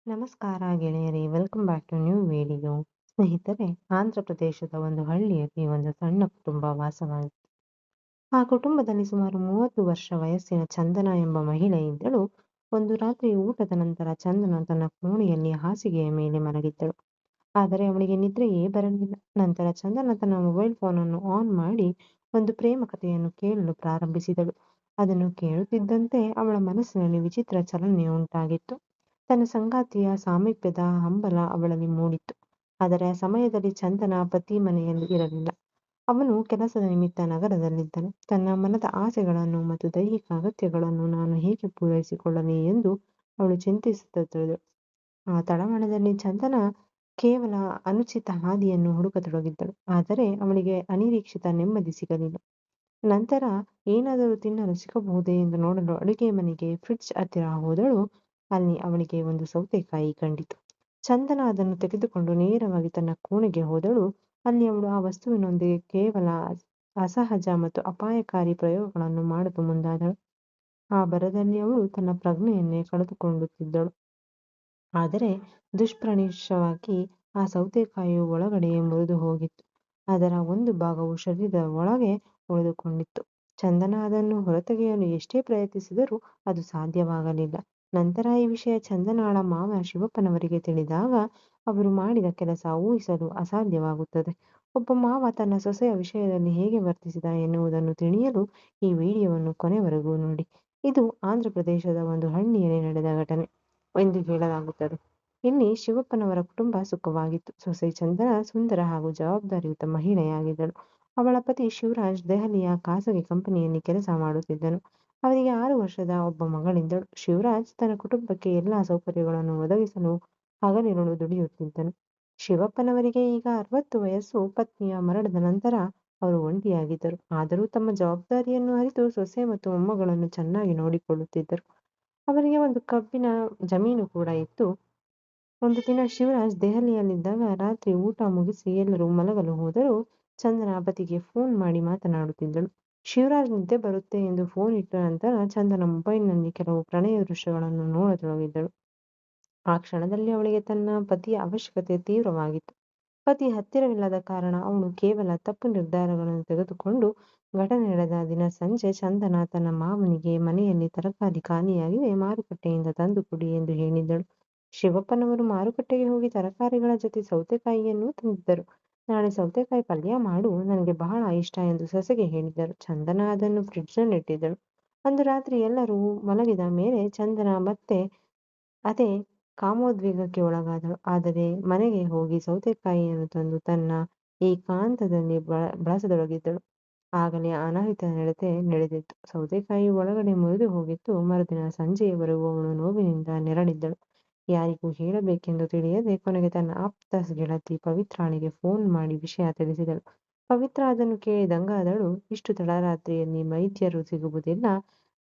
ನಮಸ್ಕಾರ ಗೆಳೆಯರೇ, welcome back to new video. ಸ್ನೇಹಿತರೆ, ಆಂಧ್ರ ಪ್ರದೇಶದ ಒಂದು ಹಳ್ಳಿಯಲ್ಲಿ ಒಂದು ಸಣ್ಣ ಕುಟುಂಬ ವಾಸವಾಗಿತ್ತು. ಆ ಕುಟುಂಬದಲ್ಲಿ ಸುಮಾರು 30 ವರ್ಷ ವಯಸ್ಸಿನ ಚಂದನ ಎಂಬ ಮಹಿಳೆ ಇದ್ದಳು. ಒಂದು ರಾತ್ರಿ ಊಟದ ನಂತರ ಚಂದನ ತನ್ನ ಕೋಣೆಯಲ್ಲಿ ಹಾಸಿಗೆಯ ಮೇಲೆ ಮಲಗಿದ್ದಳು. ಆದರೆ ಅವಳಿಗೆ ನಿದ್ರೆಯೇ ಬರಲಿಲ್ಲ. ನಂತರ ಚಂದನ ತನ್ನ ಮೊಬೈಲ್ ಫೋನ್ ಅನ್ನು ಆನ್ ಮಾಡಿ ಒಂದು ಪ್ರೇಮ ಕಥೆಯನ್ನು ಕೇಳಲು ಪ್ರಾರಂಭಿಸಿದಳು. ಅದನ್ನು ಕೇಳುತ್ತಿದ್ದಂತೆ ಅವಳ ಮನಸ್ಸಿನಲ್ಲಿ ವಿಚಿತ್ರ ಚಲನೆ ಉಂಟಾಗಿತ್ತು. ತನ್ನ ಸಂಗಾತಿಯ ಸಾಮೀಪ್ಯದ ಹಂಬಲ ಅವಳಲ್ಲಿ ಮೂಡಿತ್ತು. ಆದರೆ ಆ ಸಮಯದಲ್ಲಿ ಚಂದನ ಪತಿ ಮನೆಯಲ್ಲಿ ಇರಲಿಲ್ಲ. ಅವನು ಕೆಲಸದ ನಿಮಿತ್ತ ನಗರದಲ್ಲಿದ್ದನು. ತನ್ನ ಮನದ ಆಸೆಗಳನ್ನು ಮತ್ತು ದೈಹಿಕ ಅಗತ್ಯಗಳನ್ನು ನಾನು ಹೇಗೆ ಪೂರೈಸಿಕೊಳ್ಳಲಿ ಎಂದು ಅವಳು ಚಿಂತಿಸುತ್ತಿದ್ದಳು. ಆ ತಳಮಳದಲ್ಲಿ ಚಂದನ ಕೇವಲ ಅನುಚಿತ ಹಾದಿಯನ್ನು ಹುಡುಕತೊಡಗಿದ್ದಳು. ಆದರೆ ಅವಳಿಗೆ ಅನಿರೀಕ್ಷಿತ ನೆಮ್ಮದಿ ಸಿಗಲಿಲ್ಲ. ನಂತರ ಏನಾದರೂ ತಿನ್ನಲು ಸಿಗಬಹುದೇ ಎಂದು ನೋಡಲು ಅಡುಗೆ ಮನೆಗೆ ಫ್ರಿಡ್ಜ್ ಹತ್ತಿರ ಹೋದಳು. ಅಲ್ಲಿ ಅವಳಿಗೆ ಒಂದು ಸೌತೆಕಾಯಿ ಕಂಡಿತು. ಚಂದನ ಅದನ್ನು ತೆಗೆದುಕೊಂಡು ನೇರವಾಗಿ ತನ್ನ ಕೋಣೆಗೆ ಹೋದಳು. ಅಲ್ಲಿ ಅವಳು ಆ ವಸ್ತುವಿನೊಂದಿಗೆ ಕೇವಲ ಅಸಹಜ ಮತ್ತು ಅಪಾಯಕಾರಿ ಪ್ರಯೋಗಗಳನ್ನು ಮಾಡಲು ಮುಂದಾದಳು. ಆ ಭರದಲ್ಲಿ ಅವಳು ತನ್ನ ಪ್ರಜ್ಞೆಯನ್ನೇ ಕಳೆದುಕೊಳ್ಳುತ್ತಿದ್ದಳು. ಆದರೆ ದುಷ್ಪ್ರನಿಶವಾಗಿ ಆ ಸೌತೆಕಾಯಿಯು ಒಳಗಡೆಯೇ ಮುರಿದು ಹೋಗಿತ್ತು. ಅದರ ಒಂದು ಭಾಗವು ಶರೀರದ ಒಳಗೆ ಉಳಿದುಕೊಂಡಿತ್ತು. ಚಂದನ ಅದನ್ನು ಹೊರತೆಗೆಯಲು ಎಷ್ಟೇ ಪ್ರಯತ್ನಿಸಿದರೂ ಅದು ಸಾಧ್ಯವಾಗಲಿಲ್ಲ. ನಂತರ ಈ ವಿಷಯ ಚಂದನಾಳ ಮಾವ ಶಿವಪ್ಪನವರಿಗೆ ತಿಳಿದಾಗ ಅವರು ಮಾಡಿದ ಕೆಲಸ ಊಹಿಸಲು ಅಸಾಧ್ಯವಾಗುತ್ತದೆ. ಒಬ್ಬ ಮಾವ ತನ್ನ ಸೊಸೆಯ ವಿಷಯದಲ್ಲಿ ಹೇಗೆ ವರ್ತಿಸಿದ ಎನ್ನುವುದನ್ನು ತಿಳಿಯಲು ಈ ವಿಡಿಯೋವನ್ನು ಕೊನೆವರೆಗೂ ನೋಡಿ. ಇದು ಆಂಧ್ರ ಪ್ರದೇಶದ ಒಂದು ಹಳ್ಳಿಯಲ್ಲಿ ನಡೆದ ಘಟನೆ ಎಂದು ಹೇಳಲಾಗುತ್ತದೆ. ಇಲ್ಲಿ ಶಿವಪ್ಪನವರ ಕುಟುಂಬ ಸುಖವಾಗಿತ್ತು. ಸೊಸೆ ಚಂದನ ಸುಂದರ ಹಾಗೂ ಜವಾಬ್ದಾರಿಯುತ ಮಹಿಳೆಯಾಗಿದ್ದಳು. ಅವಳ ಪತಿ ಶಿವರಾಜ್ ದೆಹಲಿಯ ಖಾಸಗಿ ಕಂಪನಿಯಲ್ಲಿ ಕೆಲಸ ಮಾಡುತ್ತಿದ್ದನು. ಅವರಿಗೆ 6 ವರ್ಷದ ಒಬ್ಬ ಮಗಳಿದ್ದಳು. ಶಿವರಾಜ್ ತನ್ನ ಕುಟುಂಬಕ್ಕೆ ಎಲ್ಲಾ ಸೌಕರ್ಯಗಳನ್ನು ಒದಗಿಸಲು ಹಗಲಿರುಳು ದುಡಿಯುತ್ತಿದ್ದನು. ಶಿವಪ್ಪನವರಿಗೆ ಈಗ 60 ವಯಸ್ಸು. ಪತ್ನಿಯ ಮರಣದ ನಂತರ ಅವರು ಒಂಟಿಯಾಗಿದ್ದರು. ಆದರೂ ತಮ್ಮ ಜವಾಬ್ದಾರಿಯನ್ನು ಅರಿತು ಸೊಸೆ ಮತ್ತು ಮೊಮ್ಮಗಳನ್ನು ಚೆನ್ನಾಗಿ ನೋಡಿಕೊಳ್ಳುತ್ತಿದ್ದರು. ಅವರಿಗೆ ಒಂದು ಕಬ್ಬಿನ ಜಮೀನು ಕೂಡ ಇತ್ತು. ಒಂದು ದಿನ ಶಿವರಾಜ್ ದೆಹಲಿಯಲ್ಲಿದ್ದಾಗ ರಾತ್ರಿ ಊಟ ಮುಗಿಸಿ ಎಲ್ಲರೂ ಮಲಗಲು ಹೋದರೂ ಚಂದನ ಪತಿಗೆ ಫೋನ್ ಮಾಡಿ ಮಾತನಾಡುತ್ತಿದ್ದಳು. ಶಿವರಾಜ್ ನಿದ್ದೆ ಬರುತ್ತೆ ಎಂದು ಫೋನ್ ಇಟ್ಟ ನಂತರ ಚಂದನ ಮೊಬೈಲ್ನಲ್ಲಿ ಕೆಲವು ಪ್ರಣಯ ದೃಶ್ಯಗಳನ್ನು ನೋಡತೊಡಗಿದ್ದಳು. ಆ ಕ್ಷಣದಲ್ಲಿ ಅವಳಿಗೆ ತನ್ನ ಪತಿಯ ಅವಶ್ಯಕತೆ ತೀವ್ರವಾಗಿತ್ತು. ಪತಿ ಹತ್ತಿರವಿಲ್ಲದ ಕಾರಣ ಅವಳು ಕೇವಲ ತಪ್ಪು ನಿರ್ಧಾರಗಳನ್ನು ತೆಗೆದುಕೊಂಡು. ಘಟನೆ ನಡೆದ ದಿನ ಸಂಜೆ ಚಂದನ ತನ್ನ ಮಾವನಿಗೆ ಮನೆಯಲ್ಲಿ ತರಕಾರಿ ಖಾಲಿಯಾಗಿದೆ, ಮಾರುಕಟ್ಟೆಯಿಂದ ತಂದು ಕೊಡಿ ಎಂದು ಹೇಳಿದ್ದಳು. ಶಿವಪ್ಪನವರು ಮಾರುಕಟ್ಟೆಗೆ ಹೋಗಿ ತರಕಾರಿಗಳ ಜೊತೆ ಸೌತೆಕಾಯಿಯನ್ನೂ ತಂದಿದ್ದರು. ನಾಳೆ ಸೌತೆಕಾಯಿ ಪಲ್ಯ ಮಾಡು, ನನಗೆ ಬಹಳ ಇಷ್ಟ ಎಂದು ಸೊಸೆಗೆ ಹೇಳಿದ್ದರು. ಚಂದನ ಅದನ್ನು ಫ್ರಿಡ್ಜ್ನಲ್ಲಿಟ್ಟಿದ್ದಳು. ಅಂದು ರಾತ್ರಿ ಎಲ್ಲರೂ ಮಲಗಿದ ಮೇಲೆ ಚಂದನ ಮತ್ತೆ ಅದೇ ಕಾಮೋದ್ವೇಗಕ್ಕೆ ಒಳಗಾದಳು. ಆದರೆ ಮನೆಗೆ ಹೋಗಿ ಸೌತೆಕಾಯಿಯನ್ನು ತಂದು ತನ್ನ ಏಕಾಂತದಲ್ಲಿ ಬಳಸತೊಡಗಿದ್ದಳು. ಆಗಲೇ ಅನಾಹುತ ನಡೆದಿತ್ತು. ಸೌತೆಕಾಯಿ ಒಳಗಡೆ ಮುರಿದು ಹೋಗಿತ್ತು. ಮರುದಿನ ಸಂಜೆಯವರೆಗೂ ಅವಳು ನೋವಿನಿಂದ ನೆರಳಿದ್ದಳು. ಯಾರಿಗೂ ಹೇಳಬೇಕೆಂದು ತಿಳಿಯದೆ ಕೊನೆಗೆ ತನ್ನ ಆಪ್ತ ಗೆಳತಿ ಪವಿತ್ರಾಳಿಗೆ ಫೋನ್ ಮಾಡಿ ವಿಷಯ ತಿಳಿಸಿದಳು. ಪವಿತ್ರ ಅದನ್ನು ಕೇಳಿ ದಂಗಾದಳು. ಇಷ್ಟು ತಡರಾತ್ರಿಯಲ್ಲಿ ವೈದ್ಯರು ಸಿಗುವುದಿಲ್ಲ,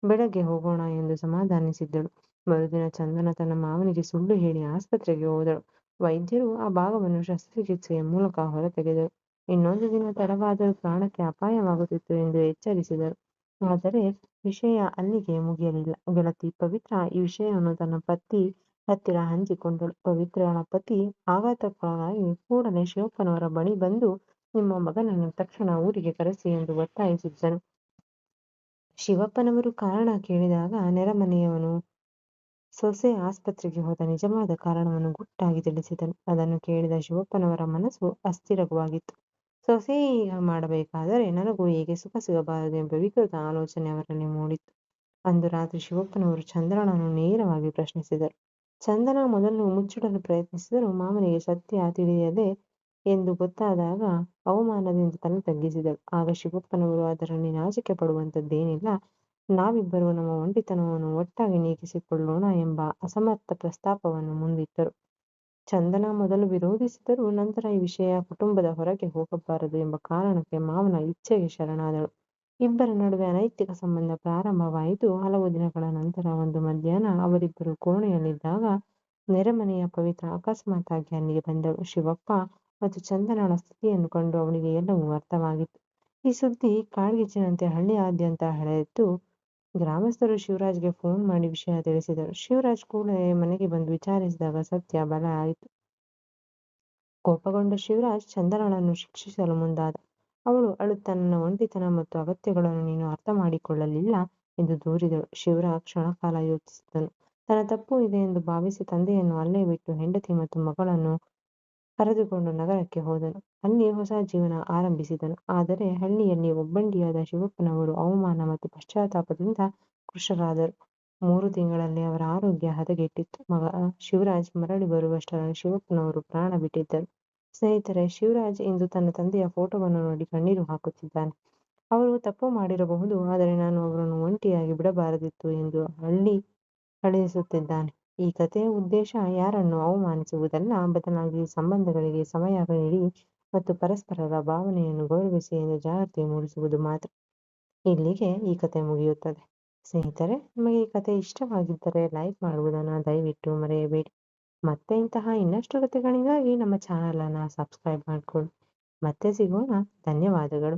ಬೆಳಗ್ಗೆ ಹೋಗೋಣ ಎಂದು ಸಮಾಧಾನಿಸಿದ್ದಳು. ಮರುದಿನ ಚಂದನ ತನ್ನ ಮಾವನಿಗೆ ಸುಳ್ಳು ಹೇಳಿ ಆಸ್ಪತ್ರೆಗೆ ಹೋದಳು. ವೈದ್ಯರು ಆ ಭಾಗವನ್ನು ಶಸ್ತ್ರಚಿಕಿತ್ಸೆಯ ಮೂಲಕ ಹೊರತೆಗೆದರು. ಇನ್ನೊಂದು ದಿನ ತಡವಾದರೂ ಪ್ರಾಣಕ್ಕೆ ಅಪಾಯವಾಗುತ್ತಿತ್ತು ಎಂದು ಎಚ್ಚರಿಸಿದರು. ಆದರೆ ವಿಷಯ ಅಲ್ಲಿಗೆ ಮುಗಿಯಲಿಲ್ಲ. ಗೆಳತಿ ಪವಿತ್ರ ಈ ವಿಷಯವನ್ನು ತನ್ನ ಪತಿ ಹತ್ತಿರ ಹಂಚಿಕೊಂಡಳು. ಪವಿತ್ರಳ ಪತಿ ಆಘಾತಕ್ಕೊಳಗಾಗಿ ಕೂಡಲೇ ಶಿವಪ್ಪನವರ ಬಳಿ ಬಂದು ನಿಮ್ಮ ಮಗನನ್ನು ತಕ್ಷಣ ಊರಿಗೆ ಕರೆಸಿ ಎಂದು ಒತ್ತಾಯಿಸಿದ್ದನು. ಶಿವಪ್ಪನವರು ಕಾರಣ ಕೇಳಿದಾಗ ನೆರೆಮನೆಯವನು ಸೊಸೆ ಆಸ್ಪತ್ರೆಗೆ ಹೋದ ನಿಜವಾದ ಕಾರಣವನ್ನು ಗುಟ್ಟಾಗಿ ತಿಳಿಸಿದನು. ಅದನ್ನು ಕೇಳಿದ ಶಿವಪ್ಪನವರ ಮನಸ್ಸು ಅಸ್ಥಿರವಾಗಿತ್ತು. ಸೊಸೆ ಈಗ ಮಾಡಬೇಕಾದರೆ ನನಗೂ ಹೇಗೆ ಸುಖ ಸಿಗಬಾರದು ಎಂಬ ವಿಕೃತ ಆಲೋಚನೆ ಅವರಲ್ಲಿ ಮೂಡಿತ್ತು. ಅಂದು ರಾತ್ರಿ ಶಿವಪ್ಪನವರು ಚಂದ್ರನನ್ನು ನೇರವಾಗಿ ಪ್ರಶ್ನಿಸಿದರು. ಚಂದನ ಮೊದಲು ಮುಚ್ಚಿಡಲು ಪ್ರಯತ್ನಿಸಿದರೂ ಮಾವನಿಗೆ ಸತ್ಯ ತಿಳಿಯದೆ ಎಂದು ಗೊತ್ತಾದಾಗ ಅವಮಾನದಿಂದ ತಲೆ ತಗ್ಗಿಸಿದಳು. ಆಗ ಶಿವಪ್ಪನವರು ಅದರಲ್ಲಿ ನಾಚಿಕೆ ಪಡುವಂಥದ್ದೇನಿಲ್ಲ, ನಾವಿಬ್ಬರೂ ನಮ್ಮ ಒಂಟಿತನವನ್ನು ಒಟ್ಟಾಗಿ ನೀಗಿಸಿಕೊಳ್ಳೋಣ ಎಂಬ ಅಸಮರ್ಥ ಪ್ರಸ್ತಾಪವನ್ನು ಮುಂದಿಟ್ಟರು. ಚಂದನ ಮೊದಲು ವಿರೋಧಿಸಿದರೂ ನಂತರ ಈ ವಿಷಯ ಕುಟುಂಬದ ಹೊರಗೆ ಹೋಗಬಾರದು ಎಂಬ ಕಾರಣಕ್ಕೆ ಮಾವನ ಇಚ್ಛೆಗೆ ಶರಣಾದಳು. ಇಬ್ಬರ ನಡುವೆ ಅನೈತಿಕ ಸಂಬಂಧ ಪ್ರಾರಂಭವಾಯಿತು. ಹಲವು ದಿನಗಳ ನಂತರ ಒಂದು ಮಧ್ಯಾಹ್ನ ಅವರಿಬ್ಬರು ಕೋಣೆಯಲ್ಲಿದ್ದಾಗ ನೆರೆಮನೆಯ ಪವಿತ್ರ ಅಕಸ್ಮಾತ್ತಾಗಿ ಅಲ್ಲಿಗೆ ಬಂದಳು. ಶಿವಪ್ಪ ಮತ್ತು ಚಂದನಳ ಸ್ಥಿತಿಯನ್ನು ಕಂಡು ಅವಳಿಗೆ ಎಲ್ಲವೂ ಅರ್ಥವಾಗಿತ್ತು. ಈ ಸುದ್ದಿ ಕಾಳ್ಗಿಚ್ಚಿನಂತೆ ಹಳ್ಳಿಯಾದ್ಯಂತ ಹರಡಿತು. ಗ್ರಾಮಸ್ಥರು ಶಿವರಾಜ್ಗೆ ಫೋನ್ ಮಾಡಿ ವಿಷಯ ತಿಳಿಸಿದರು. ಶಿವರಾಜ್ ಕೂಡಲೇ ಮನೆಗೆ ಬಂದು ವಿಚಾರಿಸಿದಾಗ ಸತ್ಯ ಬಲ ಆಯಿತು. ಕೋಪಗೊಂಡ ಶಿವರಾಜ್ ಚಂದನಳನ್ನು ಶಿಕ್ಷಿಸಲು ಮುಂದಾದ. ಅವಳು ಅಳುತ್ತಾ ನನ್ನ ಒಂಟಿತನ ಮತ್ತು ಅಗತ್ಯಗಳನ್ನು ನೀನು ಅರ್ಥ ಮಾಡಿಕೊಳ್ಳಲಿಲ್ಲ ಎಂದು ದೂರಿದಳು. ಶಿವರಾಜ್ ಕ್ಷಣಕಾಲ ಯೋಚಿಸಿದನು. ತನ್ನ ತಪ್ಪು ಇದೆ ಎಂದು ಭಾವಿಸಿ ತಂದೆಯನ್ನು ಅಲ್ಲೇ ಬಿಟ್ಟು ಹೆಂಡತಿ ಮತ್ತು ಮಗಳನ್ನು ಕರೆದುಕೊಂಡು ನಗರಕ್ಕೆ ಹೋದನು. ಅಲ್ಲಿ ಹೊಸ ಜೀವನ ಆರಂಭಿಸಿದನು. ಆದರೆ ಹಳ್ಳಿಯಲ್ಲಿ ಒಬ್ಬಂಟಿಯಾದ ಶಿವಪ್ಪನವರು ಅವಮಾನ ಮತ್ತು ಪಶ್ಚಾತ್ತಾಪದಿಂದ ಕೃಶರಾದರು. 3 ತಿಂಗಳಲ್ಲಿ ಅವರ ಆರೋಗ್ಯ ಹದಗೆಟ್ಟಿತ್ತು. ಮಗ ಶಿವರಾಜ್ ಮರಳಿ ಬರುವಷ್ಟರಲ್ಲಿ ಶಿವಪ್ಪನವರು ಪ್ರಾಣ ಬಿಟ್ಟಿದ್ದರು. ಸ್ನೇಹಿತರೆ, ಶಿವರಾಜ್ ಇಂದು ತನ್ನ ತಂದೆಯ ಫೋಟೋವನ್ನು ನೋಡಿ ಕಣ್ಣೀರು ಹಾಕುತ್ತಿದ್ದಾನೆ. ಅವರು ತಪ್ಪು ಮಾಡಿರಬಹುದು, ಆದರೆ ನಾನು ಅವರನ್ನು ಒಂಟಿಯಾಗಿ ಬಿಡಬಾರದಿತ್ತು ಎಂದು ಅಳಿಸುತ್ತಿದ್ದಾನೆ. ಈ ಕಥೆಯ ಉದ್ದೇಶ ಯಾರನ್ನೂ ಅವಮಾನಿಸುವುದಲ್ಲ, ಬದಲಾಗಿ ಸಂಬಂಧಗಳಿಗೆ ಸಮಯ ನೀಡಿ ಮತ್ತು ಪರಸ್ಪರರ ಭಾವನೆಯನ್ನು ಗೌರವಿಸಿ ಎಂದು ಜಾಗೃತಿ ಮೂಡಿಸುವುದು ಮಾತ್ರ. ಇಲ್ಲಿಗೆ ಈ ಕಥೆ ಮುಗಿಯುತ್ತದೆ. ಸ್ನೇಹಿತರೆ, ನಿಮಗೆ ಈ ಕಥೆ ಇಷ್ಟವಾಗಿದ್ದರೆ ಲೈಕ್ ಮಾಡುವುದನ್ನು ದಯವಿಟ್ಟು ಮರೆಯಬೇಡಿ. ಮತ್ತೆ ಇಂತಹ ಇನ್ನಷ್ಟು ಕಥೆಗಳಿಗಾಗಿ ನಮ್ಮ ಚಾನಲನ್ನು ಸಬ್ಸ್ಕ್ರೈಬ್ ಮಾಡಿಕೊಳ್ಳಿ. ಮತ್ತೆ ಸಿಗೋಣ. ಧನ್ಯವಾದಗಳು.